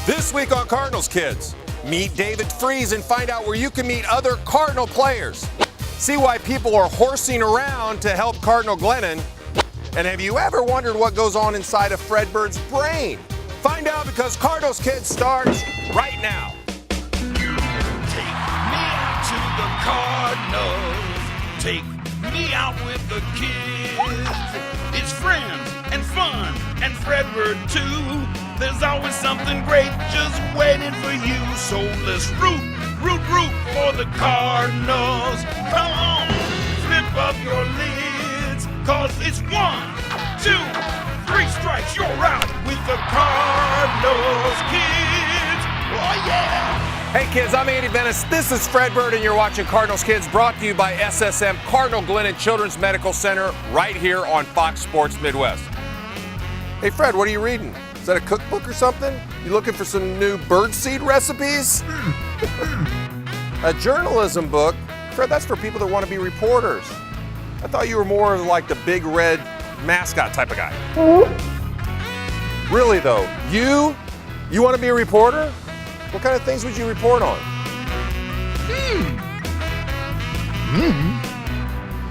This week on Cardinals Kids, meet David Freese and find out where you can meet other Cardinal players. See why people are horsing around to help Cardinal Glennon. And have you ever wondered what goes on inside of Fredbird's brain? Find out because Cardinals Kids starts right now. Take me out to the Cardinals. Take me out with the kids. It's friends and fun and Fredbird too. There's always something great just waiting for you. So let's root for the Cardinals. Come on, flip up your lids, cause it's 1, 2, 3 strikes, you're out with the Cardinals kids. Oh yeah! Hey kids, I'm Andy Venice. This is Fredbird and you're watching Cardinals Kids, brought to you by SSM Cardinal Glennon Children's Medical Center right here on Fox Sports Midwest. Hey Fred, what are you reading? Is that a cookbook or something? You looking for some new birdseed recipes? A journalism book? Fred, that's for people that want to be reporters. I thought you were more of like the big red mascot type of guy. Really though, you want to be a reporter? What kind of things would you report on?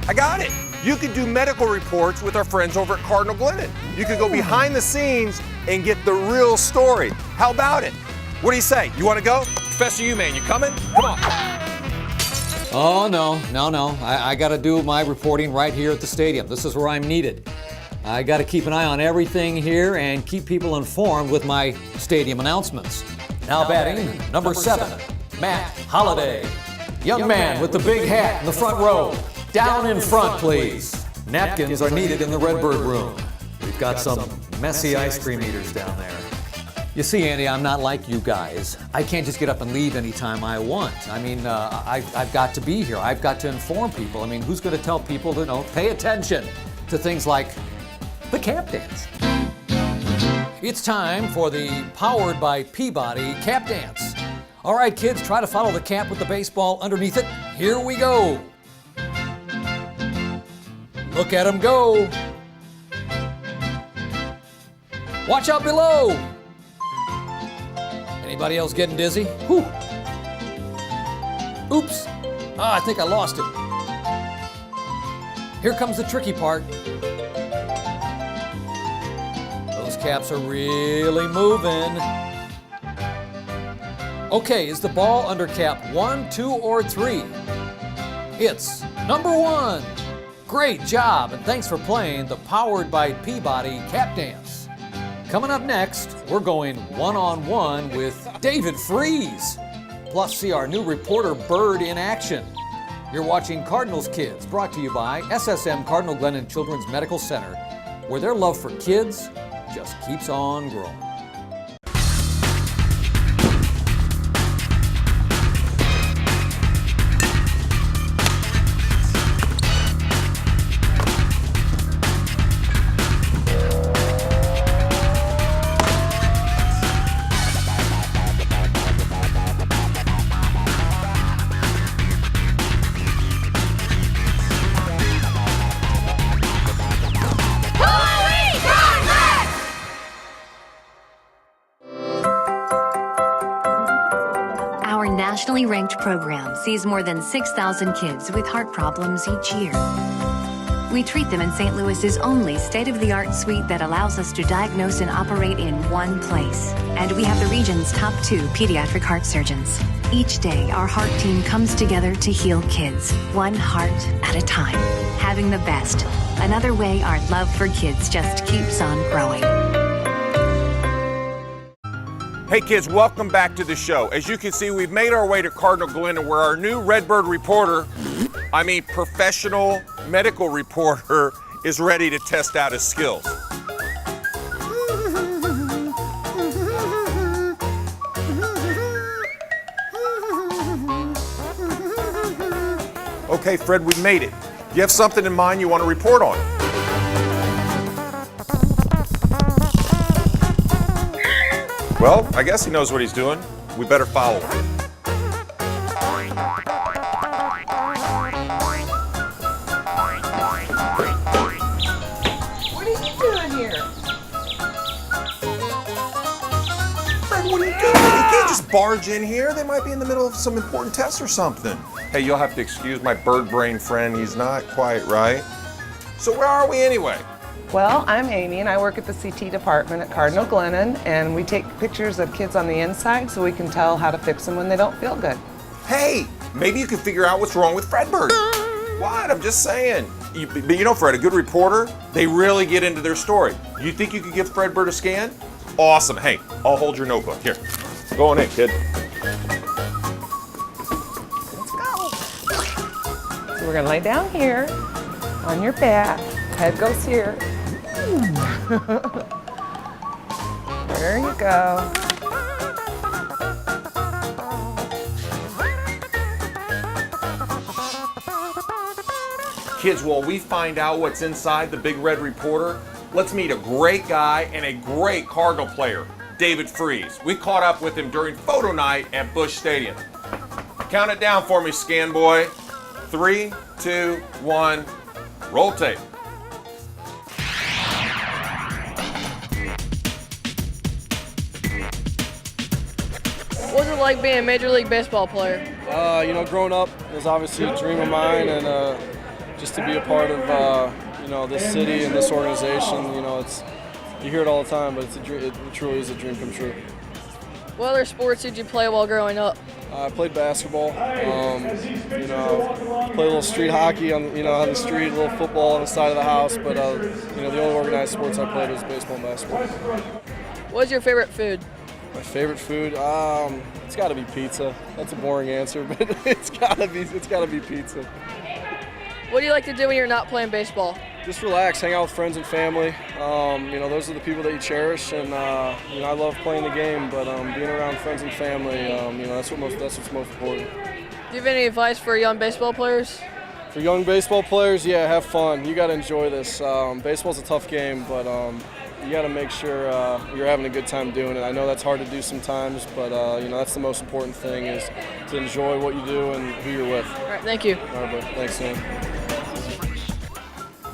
I got it. You could do medical reports with our friends over at Cardinal Glennon. You could go behind the scenes and get the real story. How about it? What do you say? You want to go? Professor U-Man, you coming? Come on. Oh, no. I got to do my reporting right here at the stadium. This is where I'm needed. I got to keep an eye on everything here and keep people informed with my stadium announcements. Now batting, number 7, Matt Holliday. Young man with the big hat in the front row. Down in front, please. Napkins are needed in the Redbird room. We've got some messy ice cream eaters down there. You see, Andy, I'm not like you guys. I can't just get up and leave anytime I want. I mean, I've got to be here. I've got to inform people. I mean, who's going to tell people to, pay attention to things like the cap dance? It's time for the Powered by Peabody cap dance. All right, kids, try to follow the cap with the baseball underneath it. Here we go. Look at him go. Watch out below. Anybody else getting dizzy? Whew. Oops. I think I lost it. Here comes the tricky part. Those caps are really moving. Okay, is the ball under cap 1, 2, or 3? It's number 1. Great job, and thanks for playing the Powered by Peabody cap dance. Coming up next, we're going one-on-one with David Freese. Plus, see our new reporter Bird in action. You're watching Cardinals Kids, brought to you by SSM Cardinal Glennon Children's Medical Center, where their love for kids just keeps on growing. Nationally ranked program sees more than 6,000 kids with heart problems each year. We treat them in St. Louis's only state-of-the-art suite that allows us to diagnose and operate in one place. And we have the region's top 2 pediatric heart surgeons. Each day, our heart team comes together to heal kids, one heart at a time. Having the best. Another way our love for kids just keeps on growing. Hey kids, welcome back to the show. As you can see, we've made our way to Cardinal Glennon, where our new Redbird reporter, professional medical reporter, is ready to test out his skills. Okay, Fred, we made it. You have something in mind you want to report on? Well, I guess he knows what he's doing. We better follow him. What are you doing here? Fred, what are you doing? You can't just barge in here. They might be in the middle of some important test or something. Hey, you'll have to excuse my bird brain friend. He's not quite right. So where are we anyway? Well, I'm Amy, and I work at the CT department at Cardinal Glennon, and we take pictures of kids on the inside so we can tell how to fix them when they don't feel good. Hey, maybe you can figure out what's wrong with Fredbird. What? I'm just saying. But you know, Fred, a good reporter, they really get into their story. You think you could give Fredbird a scan? Awesome. Hey, I'll hold your notebook. Here, go on in, kid. Let's go. So we're gonna lay down here on your back. Head goes here. There you go. Kids, while we find out what's inside the Big Red Reporter, let's meet a great guy and a great Cardinal player, David Freese. We caught up with him during photo night at Busch Stadium. Count it down for me, scan boy. 3, 2, 1, roll tape. What was it like being a Major League Baseball player? Growing up, it was obviously a dream of mine, and just to be a part of, this city and this organization, you hear it all the time, but it truly is a dream come true. What other sports did you play while growing up? I played basketball, played a little street hockey on the street, a little football on the side of the house, but, the only organized sports I played was baseball and basketball. What's your favorite food? My favorite food, it's got to be pizza. That's a boring answer, but it's got to be pizza. What do you like to do when you're not playing baseball? Just relax, hang out with friends and family. Those are the people that you cherish, and I love playing the game. But being around friends and family, that's what's most important. Do you have any advice for young baseball players? For young baseball players, yeah, have fun. You got to enjoy this. Baseball's a tough game, but you got to make sure you're having a good time doing it. I know that's hard to do sometimes, but that's the most important thing is to enjoy what you do and who you're with. All right, thank you. All right, bud. Thanks, Sam.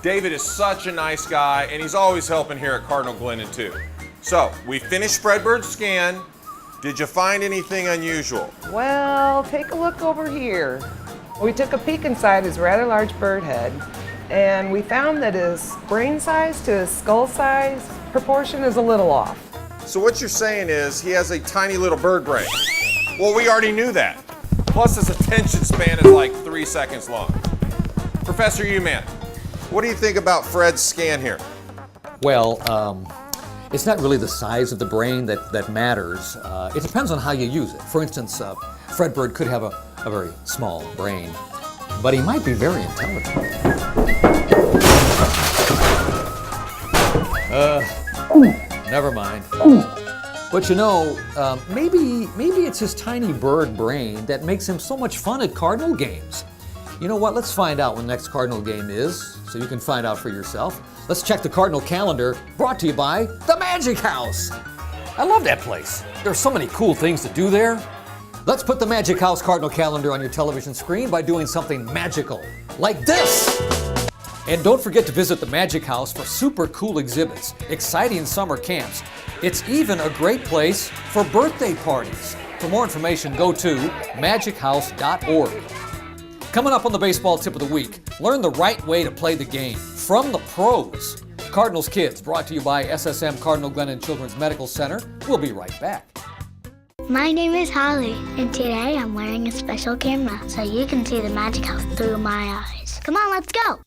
David is such a nice guy, and he's always helping here at Cardinal Glennon, too. So, we finished Fredbird's scan. Did you find anything unusual? Well, take a look over here. We took a peek inside his rather large bird head, and we found that his brain size to his skull size proportion is a little off. So what you're saying is he has a tiny little bird brain. Well, we already knew that. Plus his attention span is like 3 seconds long. Professor Uman, what do you think about Fred's scan here? Well, it's not really the size of the brain that matters. It depends on how you use it. For instance, Fredbird could have a very small brain, but he might be very intelligent. Never mind. But maybe it's his tiny bird brain that makes him so much fun at Cardinal games. You know what? Let's find out when the next Cardinal game is, so you can find out for yourself. Let's check the Cardinal calendar, brought to you by the Magic House. I love that place. There's so many cool things to do there. Let's put the Magic House Cardinal calendar on your television screen by doing something magical, like this. And don't forget to visit the Magic House for super cool exhibits, exciting summer camps. It's even a great place for birthday parties. For more information, go to magichouse.org. Coming up on the baseball tip of the week, learn the right way to play the game from the pros. Cardinals Kids, brought to you by SSM Cardinal Glennon Children's Medical Center. We'll be right back. My name is Holly, and today I'm wearing a special camera so you can see the Magic House through my eyes. Come on, let's go!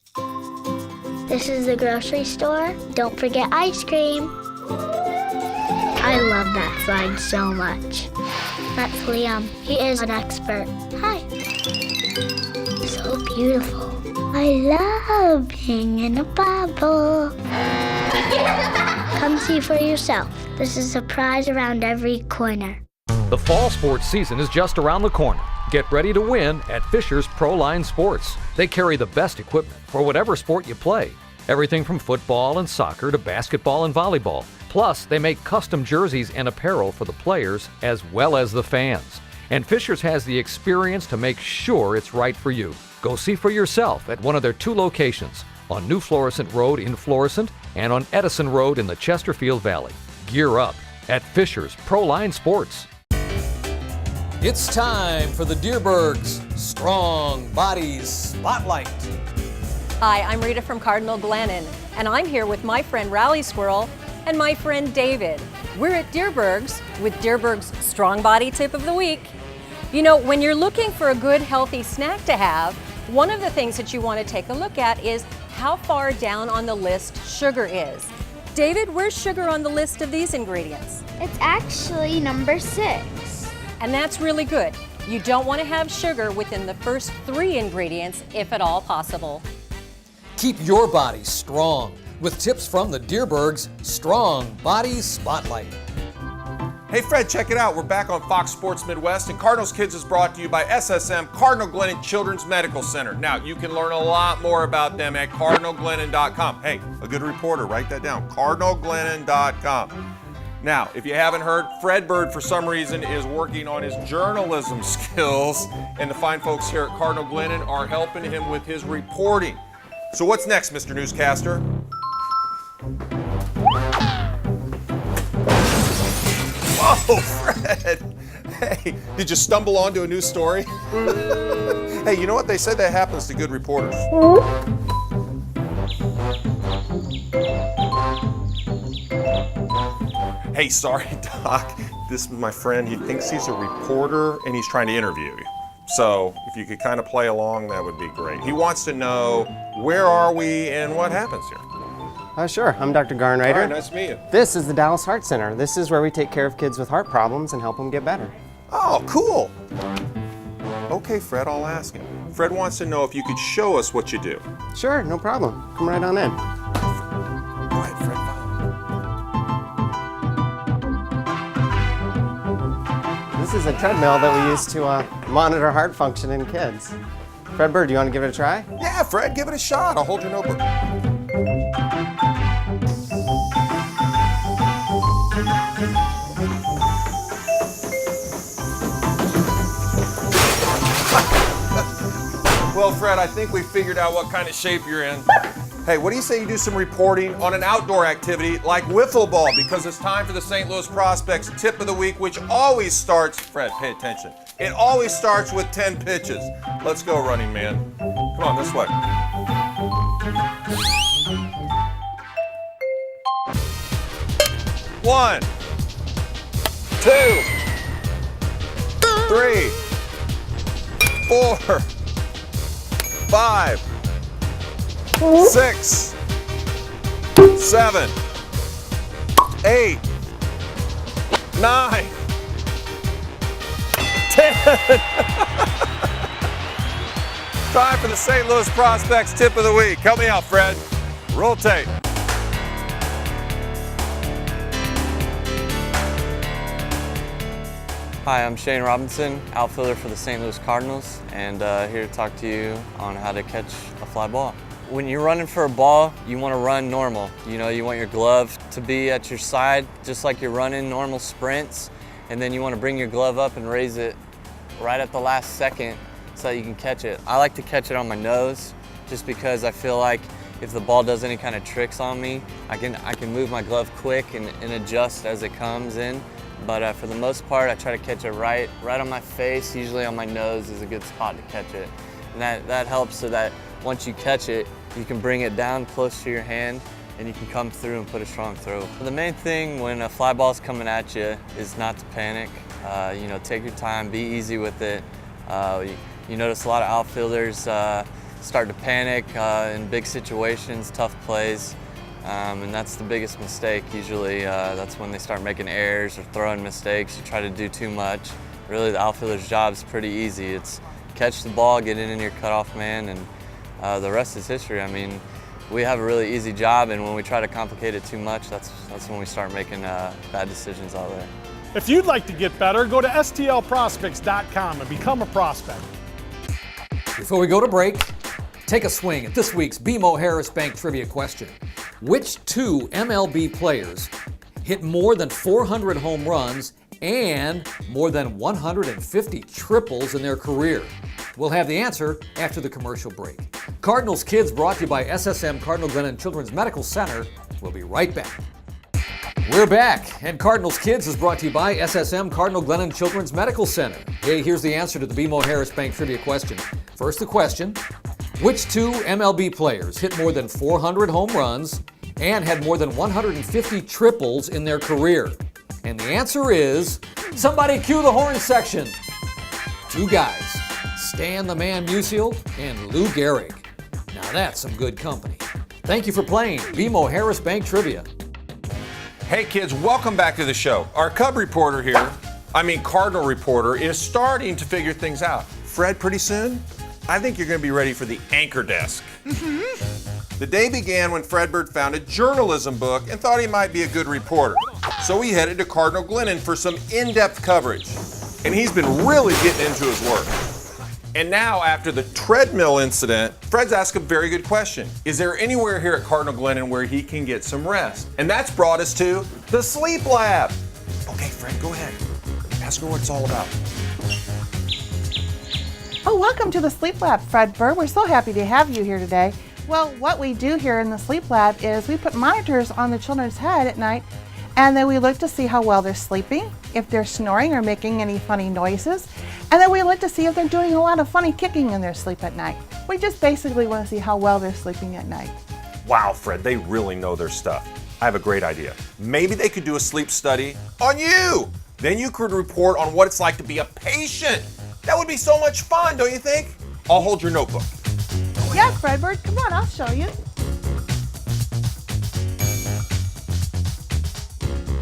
This is the grocery store. Don't forget ice cream. I love that slide so much. That's Liam. He is an expert. Hi. So beautiful. I love being in a bubble. Come see for yourself. There's a surprise around every corner. The fall sports season is just around the corner. Get ready to win at Fisher's Pro Line Sports. They carry the best equipment for whatever sport you play. Everything from football and soccer to basketball and volleyball. Plus, they make custom jerseys and apparel for the players as well as the fans. And Fisher's has the experience to make sure it's right for you. Go see for yourself at one of their 2 locations, on New Florissant Road in Florissant and on Edison Road in the Chesterfield Valley. Gear up at Fisher's Proline Sports. It's time for the Deerberg's Strong Bodies Spotlight. Hi, I'm Rita from Cardinal Glennon, and I'm here with my friend Rally Squirrel and my friend David. We're at Deerberg's with Deerberg's Strong Body Tip of the Week. You know, when you're looking for a good, healthy snack to have, one of the things that you want to take a look at is how far down on the list sugar is. David, where's sugar on the list of these ingredients? It's actually number 6. And that's really good. You don't want to have sugar within the first 3 ingredients, if at all possible. Keep your body strong with tips from the Deerberg's Strong Body Spotlight. Hey Fred, check it out. We're back on Fox Sports Midwest, and Cardinals Kids is brought to you by SSM Cardinal Glennon Children's Medical Center. Now, you can learn a lot more about them at cardinalglennon.com. Hey, a good reporter, write that down, cardinalglennon.com. Now, if you haven't heard, Fredbird, for some reason, is working on his journalism skills, and the fine folks here at Cardinal Glennon are helping him with his reporting. So what's next, Mr. Newscaster? Whoa, Fred! Hey, did you stumble onto a new story? Hey, you know what? They said that happens to good reporters. Hey, sorry, Doc. This is my friend. He thinks he's a reporter, and he's trying to interview you. So if you could kind of play along, that would be great. He wants to know, where are we and what happens here? Sure. I'm Dr. Garnreiter. All right, nice to meet you. This is the Dallas Heart Center. This is where we take care of kids with heart problems and help them get better. Oh, cool. Okay, Fred, I'll ask him. Fred wants to know if you could show us what you do. Sure, no problem. Come right on in. Go ahead, Fred, follow. This is a treadmill that we use to monitor heart function in kids. Fredbird, do you want to give it a try? Yeah, Fred, give it a shot. I'll hold your notebook. Well, Fred, I think we figured out what kind of shape you're in. Hey, what do you say you do some reporting on an outdoor activity like wiffle ball, because it's time for the St. Louis Prospects Tip of the Week, which always starts, Fred, pay attention. It always starts with 10 pitches. Let's go, running man. Come on, this way. One, 2, 3, 4, 5, 6, 7, 8, 9, 10. Time for the St. Louis Prospects Tip of the Week. Help me out, Fred. Roll tape. Hi, I'm Shane Robinson, outfielder for the St. Louis Cardinals, and here to talk to you on how to catch a fly ball. When you're running for a ball, you want to run normal. You know, you want your glove to be at your side, just like you're running normal sprints, and then you want to bring your glove up and raise it right at the last second so that you can catch it. I like to catch it on my nose, just because I feel like if the ball does any kind of tricks on me, I can move my glove quick and adjust as it comes in. But for the most part, I try to catch it right on my face. Usually on my nose is a good spot to catch it. And that helps so that once you catch it, you can bring it down close to your hand and you can come through and put a strong throw. The main thing when a fly ball is coming at you is not to panic. You know, take your time, be easy with it. You notice a lot of outfielders start to panic in big situations, tough plays. And that's the biggest mistake usually. That's when they start making errors or throwing mistakes. You try to do too much. Really, the outfielder's job is pretty easy. It's catch the ball, get it in your cutoff man, and the rest is history. I mean, we have a really easy job, and when we try to complicate it too much, that's when we start making bad decisions out there. If you'd like to get better, go to stlprospects.com and become a prospect. Before we go to break, take a swing at this week's BMO Harris Bank Trivia question. Which 2 MLB players hit more than 400 home runs and more than 150 triples in their career? We'll have the answer after the commercial break. Cardinals Kids brought to you by SSM Cardinal Glennon Children's Medical Center. We'll be right back. We're back, and Cardinals Kids is brought to you by SSM Cardinal Glennon Children's Medical Center. Hey, here's the answer to the BMO Harris Bank trivia question. First, the question: which two MLB players hit more than 400 home runs and had more than 150 triples in their career? And the answer is, somebody cue the horn section. Two guys, Stan the Man Musial and Lou Gehrig. Now that's some good company. Thank you for playing BMO Harris Bank Trivia. Hey kids, welcome back to the show. Our Cardinal reporter is starting to figure things out. Fred, pretty soon, I think you're going to be ready for the anchor desk. The day began when Fredbird found a journalism book and thought he might be a good reporter. So he headed to Cardinal Glennon for some in-depth coverage. And he's been really getting into his work. And now, after the treadmill incident, Fred's asked a very good question. Is there anywhere here at Cardinal Glennon where he can get some rest? And that's brought us to the Sleep Lab. Okay, Fred, go ahead. Ask her what it's all about. Oh, welcome to the Sleep Lab, Fredbird. We're so happy to have you here today. Well, what we do here in the Sleep Lab is we put monitors on the children's head at night, and then we look to see how well they're sleeping, if they're snoring or making any funny noises, and then we look to see if they're doing a lot of funny kicking in their sleep at night. We just basically want to see how well they're sleeping at night. Wow, Fred, they really know their stuff. I have a great idea. Maybe they could do a sleep study on you. Then you could report on what it's like to be a patient. That would be so much fun, don't you think? I'll hold your notebook. Yeah, Fredbird, come on, I'll show you.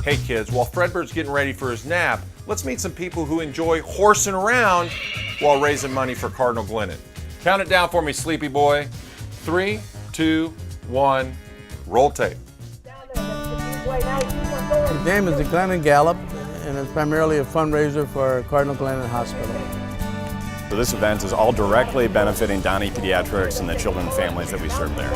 Hey kids, while Fredbird's getting ready for his nap, let's meet some people who enjoy horsing around while raising money for Cardinal Glennon. Count it down for me, sleepy boy. 3, 2, 1, roll tape. The game is the Glennon Gallop, and it's primarily a fundraiser for Cardinal Glennon Hospital. So this event is all directly benefiting Donnie Pediatrics and the children and families that we serve there.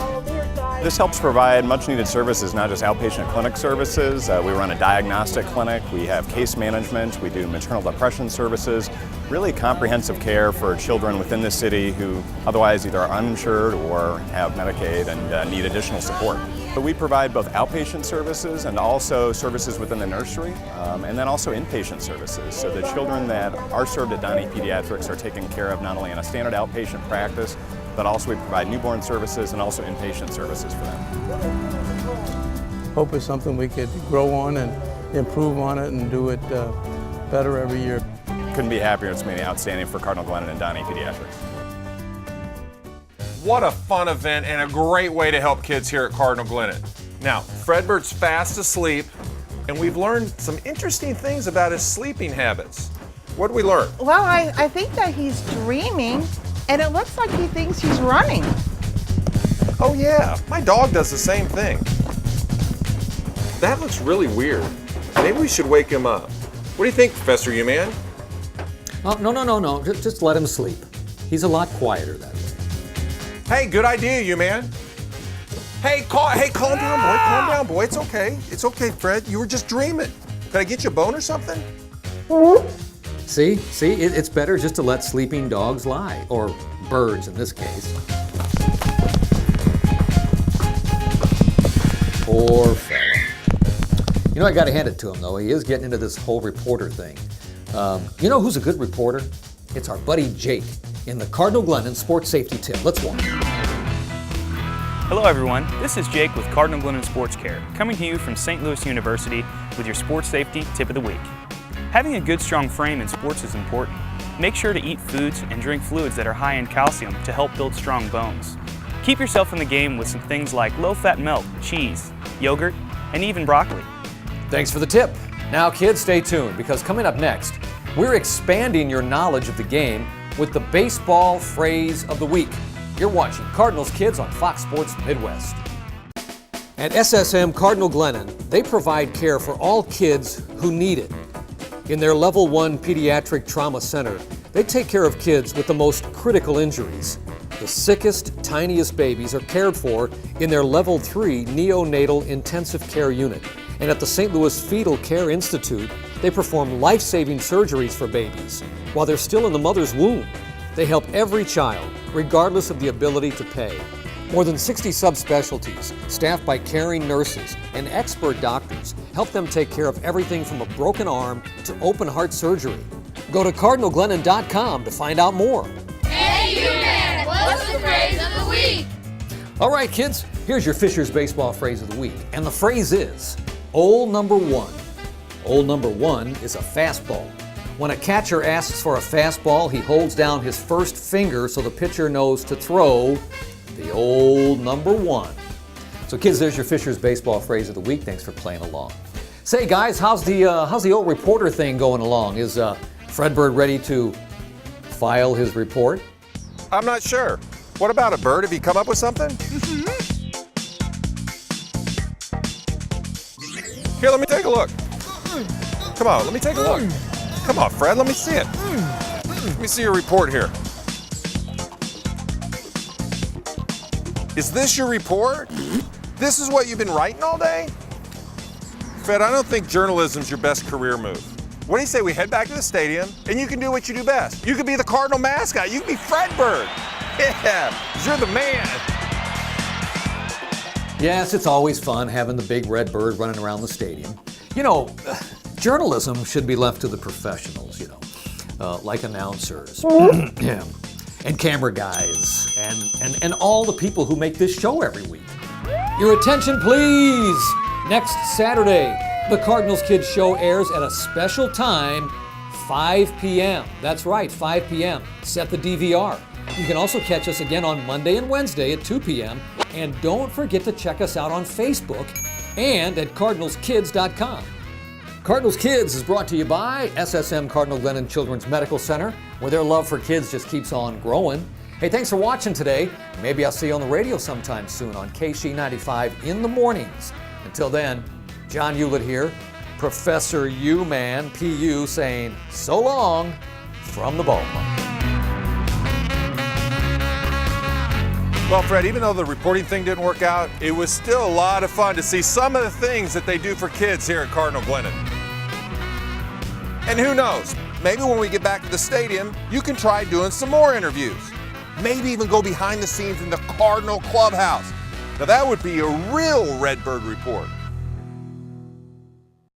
This helps provide much needed services, not just outpatient clinic services. We run a diagnostic clinic, we have case management, we do maternal depression services, really comprehensive care for children within the city who otherwise either are uninsured or have Medicaid and need additional support. So we provide both outpatient services and also services within the nursery, and then also inpatient services. So the children that are served at Donnie Pediatrics are taken care of not only in a standard outpatient practice, but also we provide newborn services and also inpatient services for them. Hope is something we could grow on and improve on it and do it better every year. Couldn't be happier. It's been outstanding for Cardinal Glennon and Donnie Pediatrics. What a fun event and a great way to help kids here at Cardinal Glennon. Now, Fredbird's fast asleep, and we've learned some interesting things about his sleeping habits. What did we learn? Well, I think that he's dreaming, and it looks like he thinks he's running. Oh yeah, my dog does the same thing. That looks really weird. Maybe we should wake him up. What do you think, Professor U-Man? Oh, no. Just let him sleep. He's a lot quieter that way. Hey, good idea, U-Man. Hey, calm down, boy. Calm down, boy. It's okay. It's okay, Fred. You were just dreaming. Can I get you a bone or something? See, it's better just to let sleeping dogs lie, or birds in this case. Poor fella. You know, I gotta hand it to him though. He is getting into this whole reporter thing. You know who's a good reporter? It's our buddy Jake in the Cardinal Glennon Sports Safety Tip. Let's watch. Hello everyone, this is Jake with Cardinal Glennon Sports Care, coming to you from St. Louis University with your Sports Safety Tip of the Week. Having a good strong frame in sports is important. Make sure to eat foods and drink fluids that are high in calcium to help build strong bones. Keep yourself in the game with some things like low-fat milk, cheese, yogurt, and even broccoli. Thanks for the tip. Now kids, stay tuned, because coming up next, we're expanding your knowledge of the game with the baseball phrase of the week. You're watching Cardinals Kids on Fox Sports Midwest. At SSM Cardinal Glennon, they provide care for all kids who need it. In their Level 1 Pediatric Trauma Center, they take care of kids with the most critical injuries. The sickest, tiniest babies are cared for in their Level 3 Neonatal Intensive Care Unit. And at the St. Louis Fetal Care Institute, they perform life-saving surgeries for babies while they're still in the mother's womb. They help every child, regardless of the ability to pay. More than 60 subspecialties, staffed by caring nurses and expert doctors, help them take care of everything from a broken arm to open heart surgery. Go to CardinalGlennon.com to find out more. Hey, you man, what's the phrase of the week? All right, kids, here's your Fisher's Baseball phrase of the week. And the phrase is, Old Number One. Old Number One is a fastball. When a catcher asks for a fastball, he holds down his first finger so the pitcher knows to throw the Old Number One. So kids, there's your Fisher's Baseball phrase of the week. Thanks for playing along. Say guys, how's the old reporter thing going along? Is Fredbird ready to file his report? I'm not sure. What about it, Bird? Have you come up with something? Here, let me take a look. Come on, let me take a look. Come on, Fred, let me see it. Let me see your report here. Is this your report? This is what you've been writing all day? Fred, I don't think journalism's your best career move. What do you say we head back to the stadium and you can do what you do best? You could be the Cardinal mascot. You could be Fredbird. Yeah, 'cause you're the man. Yes, it's always fun having the big red bird running around the stadium. You know, journalism should be left to the professionals, you know, like announcers yeah, and camera guys and all the people who make this show every week. Your attention, please. Next Saturday, the Cardinals Kids Show airs at a special time, 5 p.m. That's right, 5 p.m. Set the DVR. You can also catch us again on Monday and Wednesday at 2 p.m. And don't forget to check us out on Facebook and at cardinalskids.com. Cardinals Kids is brought to you by SSM Cardinal Glennon Children's Medical Center, where their love for kids just keeps on growing. Hey, thanks for watching today. Maybe I'll see you on the radio sometime soon on KC95 in the mornings. Until then, John Hewlett here, Professor U-Man, PU, saying so long from the ballpark. Well, Fred, even though the reporting thing didn't work out, it was still a lot of fun to see some of the things that they do for kids here at Cardinal Glennon. And who knows, maybe when we get back to the stadium, you can try doing some more interviews. Maybe even go behind the scenes in the Cardinal clubhouse. Now that would be a real Redbird report.